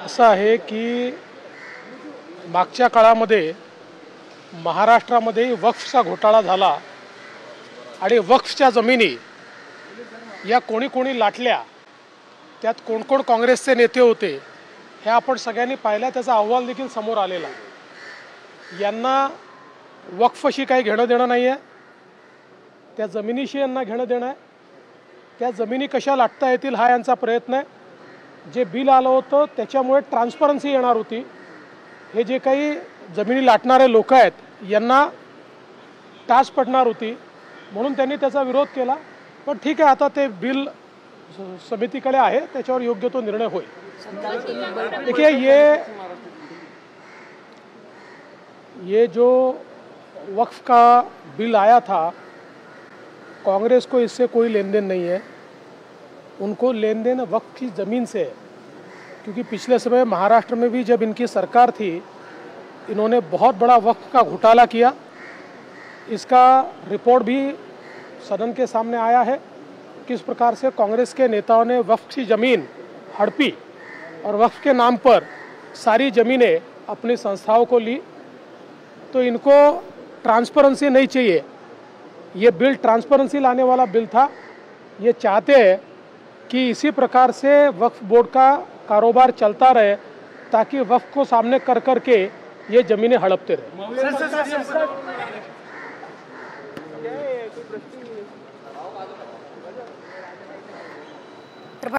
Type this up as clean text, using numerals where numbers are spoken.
असं आहे की मागच्या काळामध्ये महाराष्ट्रामध्ये वक्फचा घोटाळा झाला आणि वक्फच्या जमिनी या कोणी कोणी लाटल्या, त्यात कोण कोण काँग्रेसचे नेते होते हे आपण सगळ्यांनी पाहिलं. त्याचा अहवाल देखील समोर आलेला. यांना वक्फशी काही घेणं देणं नाही आहे, त्या जमिनीशी यांना घेणं देणं आहे. त्या जमिनी कशा लाटता येतील हा यांचा प्रयत्न आहे. जे बिल आलं होतं त्याच्यामुळे ट्रान्सपरन्सी येणार होती. हे जे काही जमिनी लाटणारे लोक आहेत यांना टाच पडणार होती, म्हणून त्यांनी त्याचा विरोध केला. पण ठीक आहे, आता ते बिल समितीकडे आहे, त्याच्यावर योग्य तो निर्णय होईल. देखिए ये जो वक्फ का बिल आया था, कांग्रेस को इससे कोई लेन देन नहीं है. उनको लेन देन वक्फ की ज़मीन से है, क्योंकि पिछले समय महाराष्ट्र में भी जब इनकी सरकार थी इन्होंने बहुत बड़ा वक्फ का घोटाला किया. इसका रिपोर्ट भी सदन के सामने आया है. किस प्रकार से कांग्रेस के नेताओं ने वक्फ की ज़मीन हड़पी और वक्फ के नाम पर सारी ज़मीनें अपनी संस्थाओं को ली. तो इनको ट्रांसपेरेंसी नहीं चाहिए. ये बिल ट्रांसपेरेंसी लाने वाला बिल था. ये चाहते हैं कि इसी प्रकार से वक्फ बोर्ड का कारोबार चलता रहे, ताकि वक्फ को सामने कर करके ये ज़मीनें हड़पते रहे.